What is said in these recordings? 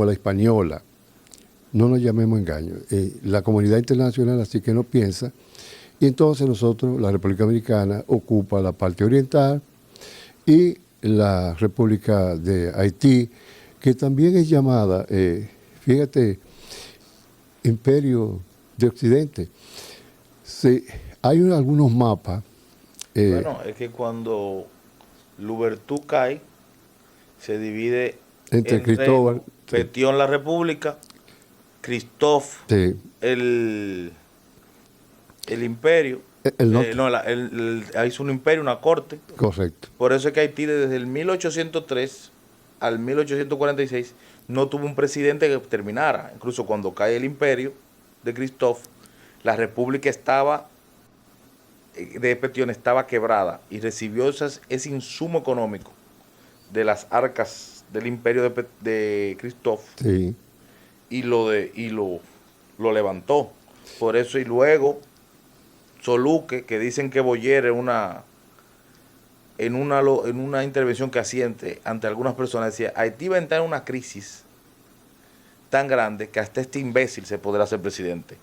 o la española. No nos llamemos engaño. La comunidad internacional así que no piensa. Y entonces nosotros, la República Dominicana, ocupa la parte oriental y la República de Haití, que también es llamada, fíjate, Imperio de Occidente. Hay algunos mapas. Bueno, es que cuando Louverture cae, se divide entre Cristóbal, Petion la República, Christophe sí, el imperio, hizo un imperio, una corte. Correcto. Por eso es que Haití desde el 1803 al 1846 no tuvo un presidente que terminara. Incluso cuando cae el imperio de Christophe, la república de Petion estaba quebrada y recibió ese insumo económico de las arcas del imperio de Christophe, sí, y lo levantó. Por eso, y luego Soluque, que dicen que Boyer en una intervención que hacía ante algunas personas, decía: Haití va a entrar en una crisis tan grande que hasta este imbécil se podrá ser presidente.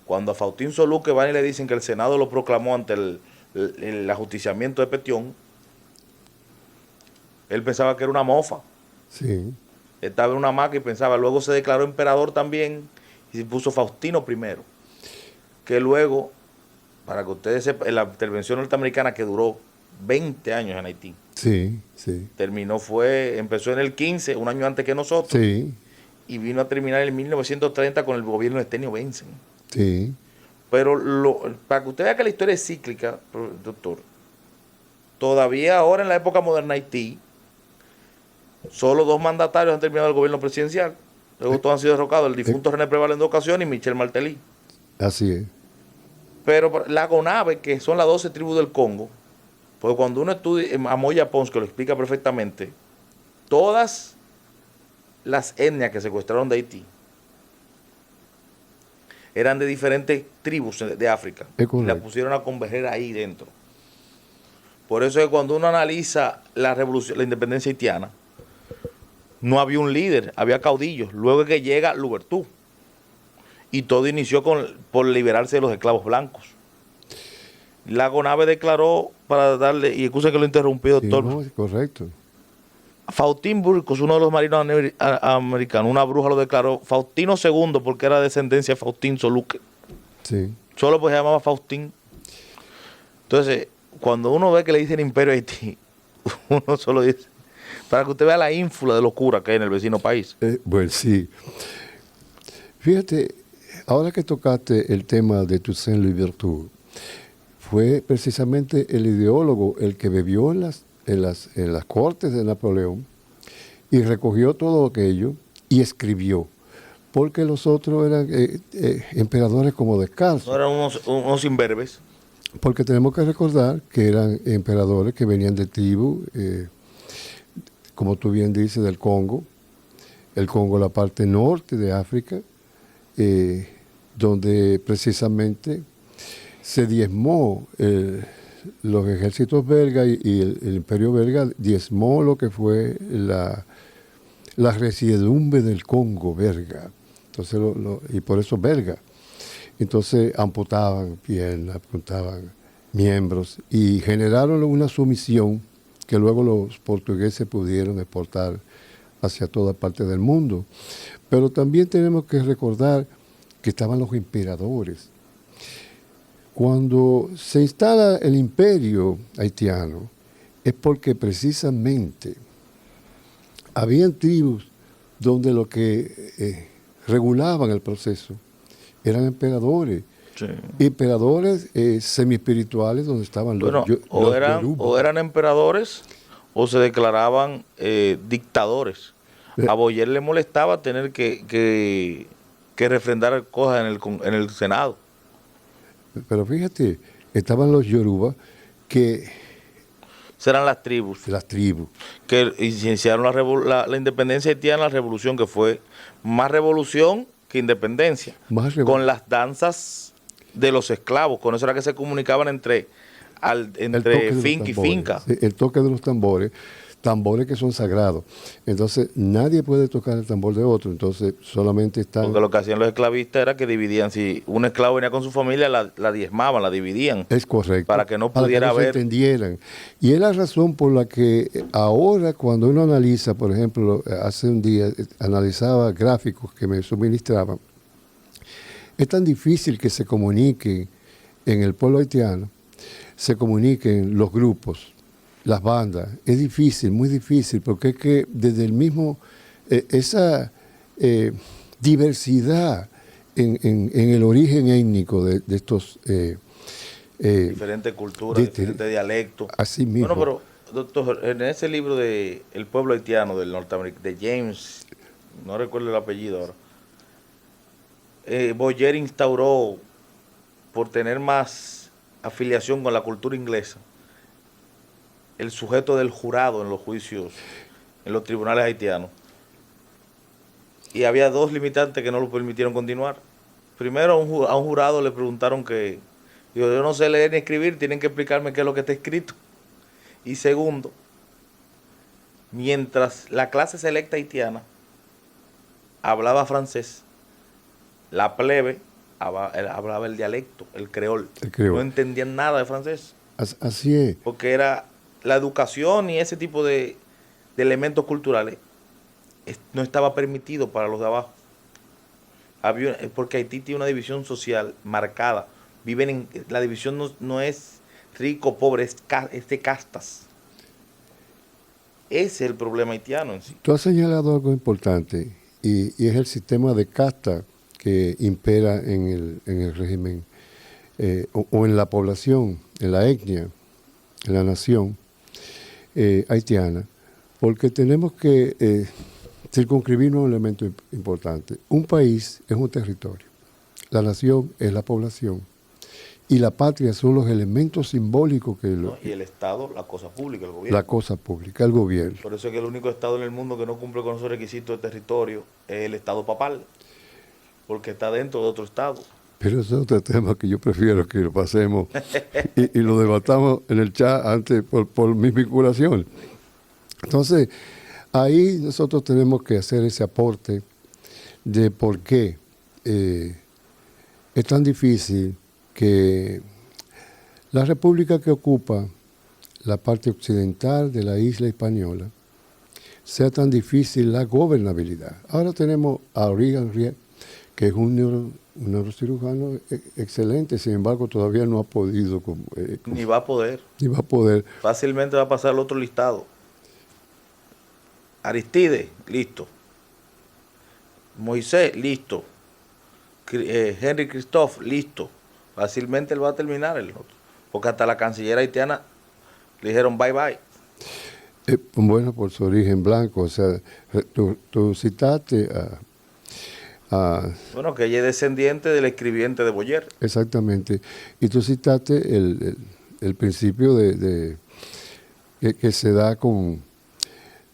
Cuando a Faustín Soluque van y le dicen que el Senado lo proclamó ante el ajusticiamiento de Petion, él pensaba que era una mofa. sí. Estaba en una hamaca y pensaba. Luego se declaró emperador también y se puso Faustino I, que luego, para que ustedes sepan, en la intervención norteamericana, que duró 20 años en Haití, Sí, sí. Empezó en el 15, un año antes que nosotros, Sí, y vino a terminar en 1930 con el gobierno de Estenio Bensen. sí. Pero para que usted vea que la historia es cíclica, doctor, todavía ahora en la época moderna Haití, solo 2 mandatarios han terminado el gobierno presidencial. Luego todos han sido derrocados: el difunto René Préval en 2 ocasiones y Michel Martelly. Así es. Pero la Gonave, que son las 12 tribus del Congo, pues cuando uno estudia a Moya Pons, que lo explica perfectamente, todas las etnias que secuestraron de Haití eran de diferentes tribus de África, y la pusieron a converger ahí dentro. Por eso es que cuando uno analiza la independencia haitiana, no había un líder, había caudillos. Luego es que llega Louverture, y todo inició por liberarse de los esclavos blancos. La Gonave declaró, para darle, y excusa que lo interrumpí, doctor. Sí, no, es correcto. Faustín Burgos, uno de los marinos americanos, una bruja lo declaró Faustino II, porque era descendencia de Faustín Soluque. Sí. Solo pues se llamaba Faustín. Entonces, cuando uno ve que le dicen Imperio Haití, uno solo dice, para que usted vea la ínfula de locura que hay en el vecino país. Bueno, sí. Fíjate, ahora que tocaste el tema de Toussaint Louverture, fue precisamente el ideólogo el que bebió en las cortes de Napoleón y recogió todo aquello y escribió, porque los otros eran emperadores como descalzos. No eran unos imberbes. Porque tenemos que recordar que eran emperadores que venían de tribu, como tú bien dices, del Congo. El Congo, la parte norte de África, donde precisamente se diezmó los ejércitos belgas y el imperio belga diezmó lo que fue la resiedumbre del Congo belga. Entonces, y por eso belga. Entonces amputaban piernas, amputaban miembros y generaron una sumisión que luego los portugueses pudieron exportar hacia toda parte del mundo. Pero también tenemos que recordar que estaban los emperadores. Cuando se instala el imperio haitiano es porque precisamente habían tribus donde lo que regulaban el proceso eran emperadores. Sí. Emperadores semi-espirituales donde estaban los o eran emperadores o se declaraban dictadores. A Boyer le molestaba tener que refrendar cosas en el Senado. Pero fíjate, estaban los Yoruba que... Serán las tribus. Las tribus. Que iniciaron la independencia haitiana, la revolución, que fue más revolución que independencia. Con las danzas de los esclavos, con eso era que se comunicaban entre finca y finca. Sí, el toque de los tambores. tambores que son sagrados. Entonces, nadie puede tocar el tambor de otro, entonces solamente están... Porque lo que hacían los esclavistas era que dividían, si un esclavo venía con su familia, la diezmaban, la dividían. Es correcto. Para que no pudiera se entendieran. Y es la razón por la que ahora, cuando uno analiza, por ejemplo, hace un día, analizaba gráficos que me suministraban, es tan difícil que se comuniquen en el pueblo haitiano, se comuniquen los grupos, las bandas. Es difícil, muy difícil, porque es que desde el mismo, esa diversidad en el origen étnico de estos... diferentes culturas, diferentes dialectos. Así mismo. Bueno, pero, doctor, en ese libro de El pueblo haitiano del norteamericano, de James, no recuerdo el apellido ahora, Boyer instauró, por tener más afiliación con la cultura inglesa, el sujeto del jurado en los juicios, en los tribunales haitianos. Y había dos limitantes que no lo permitieron continuar. Primero, a un jurado le preguntaron que, digo, yo no sé leer ni escribir, tienen que explicarme qué es lo que está escrito. Y segundo, mientras la clase selecta haitiana hablaba francés, la plebe hablaba el dialecto, el creol. No entendían nada de francés. Así es. Porque era la educación y ese tipo de elementos culturales no estaba permitido para los de abajo. Porque Haití tiene una división social marcada. La división no es rico, pobre, es de castas. Ese es el problema haitiano en sí. Tú has señalado algo importante y es el sistema de casta que impera en el régimen o en la población, en la etnia, en la nación haitiana, porque tenemos que circunscribirnos a un elemento importante. Un país es un territorio, la nación es la población y la patria son los elementos simbólicos que... Y el Estado, la cosa pública, el gobierno. La cosa pública, el gobierno. Por eso es que el único Estado en el mundo que no cumple con esos requisitos de territorio es el Estado papal, porque está dentro de otro Estado. Pero ese es otro tema que yo prefiero que lo pasemos y lo debatamos en el chat antes por mi vinculación. Entonces, ahí nosotros tenemos que hacer ese aporte de por qué es tan difícil que la república que ocupa la parte occidental de la isla española sea tan difícil la gobernabilidad. Ahora tenemos a Henri Henriette, que es un neurocirujano excelente, sin embargo todavía no ha podido... Ni va a poder. Ni va a poder. Fácilmente va a pasar al otro listado. Aristide, listo. Moisés, listo. Henry Christophe, listo. Fácilmente él va a terminar el otro. Porque hasta la canciller haitiana le dijeron bye bye. Bueno, por su origen blanco. O sea, tú citaste bueno, que ella es descendiente del escribiente de Boyer. Exactamente. Y tú citaste el principio que se da con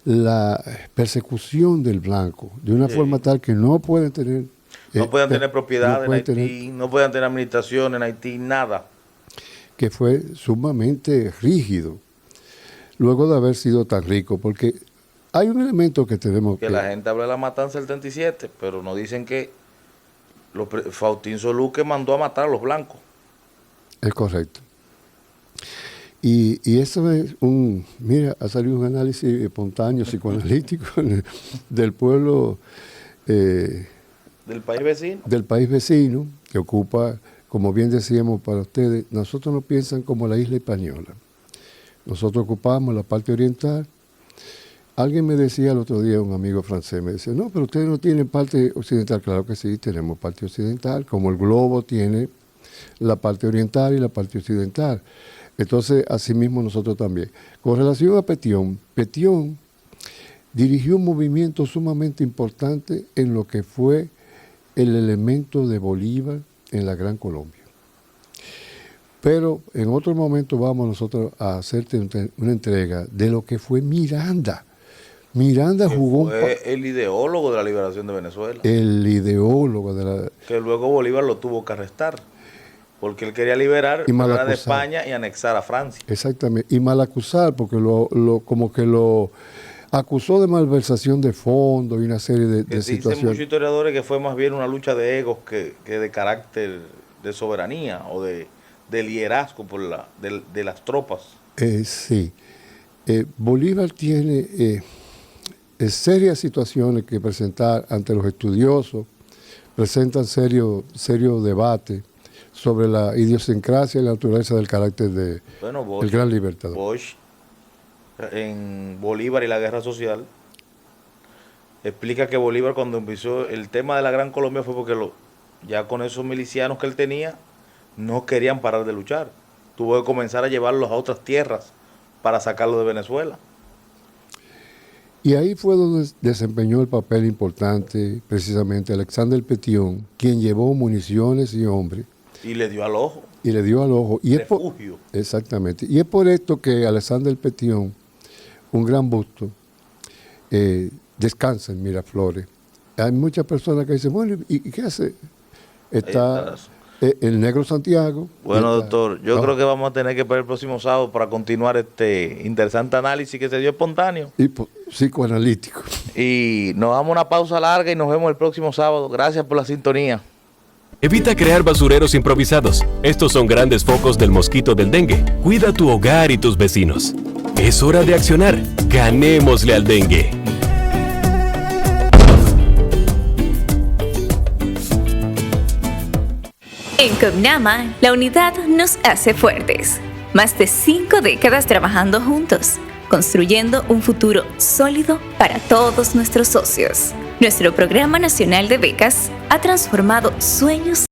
la persecución del blanco, de una forma tal que no pueden tener... No puedan tener propiedad en Haití, no puedan tener administración en Haití, nada. Que fue sumamente rígido, luego de haber sido tan rico, porque hay un elemento que tenemos que... la gente habla de la matanza del 37, pero no dicen que Faustín Solúque mandó a matar a los blancos. Es correcto. Y eso es mira, ha salido un análisis espontáneo, psicoanalítico del pueblo... del país vecino. Del país vecino, que ocupa, como bien decíamos para ustedes, nosotros no piensan como la isla española. Nosotros ocupamos la parte oriental. Alguien me decía el otro día, un amigo francés, me decía, no, pero ustedes no tienen parte occidental. Claro que sí, tenemos parte occidental, como el globo tiene la parte oriental y la parte occidental. Entonces, asimismo nosotros también. Con relación a Petión, Petión dirigió un movimiento sumamente importante en lo que fue el elemento de Bolívar en la Gran Colombia. Pero en otro momento vamos nosotros a hacerte una entrega de lo que fue Miranda. Miranda jugó... Fue el ideólogo de la liberación de Venezuela. El ideólogo de la... Que luego Bolívar lo tuvo que arrestar. Porque él quería liberar de España y anexar a Francia. Exactamente, y mal acusar, porque como que lo acusó de malversación de fondos y una serie de situaciones. Dicen muchos historiadores que fue más bien una lucha de egos que de carácter de soberanía o de liderazgo de las tropas. Sí. Bolívar tiene serias situaciones que presentar ante los estudiosos, presentan serio debate sobre la idiosincrasia y la naturaleza del carácter del gran libertador. Bosch, en Bolívar y la Guerra Social, explica que Bolívar, cuando empezó el tema de la Gran Colombia, fue porque ya con esos milicianos que él tenía, no querían parar de luchar. Tuvo que comenzar a llevarlos a otras tierras para sacarlos de Venezuela. Y ahí fue donde desempeñó el papel importante precisamente Alexander Pétion, quien llevó municiones y hombres. Y le dio al ojo. Y refugio. Exactamente. Y es por esto que Alexander Pétion, un gran busto, descansa en Miraflores. Hay muchas personas que dicen, bueno, ¿y qué hace? Está el Negro Santiago. Bueno, doctor, yo creo que vamos a tener que ver el próximo sábado para continuar este interesante análisis que se dio espontáneo. Y psicoanalítico. Y nos damos una pausa larga y nos vemos el próximo sábado. Gracias por la sintonía. Evita crear basureros improvisados. Estos son grandes focos del mosquito del dengue. Cuida tu hogar y tus vecinos. Es hora de accionar. Ganémosle al dengue. En Cognama, la unidad nos hace fuertes. Más de 5 décadas trabajando juntos, construyendo un futuro sólido para todos nuestros socios. Nuestro Programa Nacional de Becas ha transformado sueños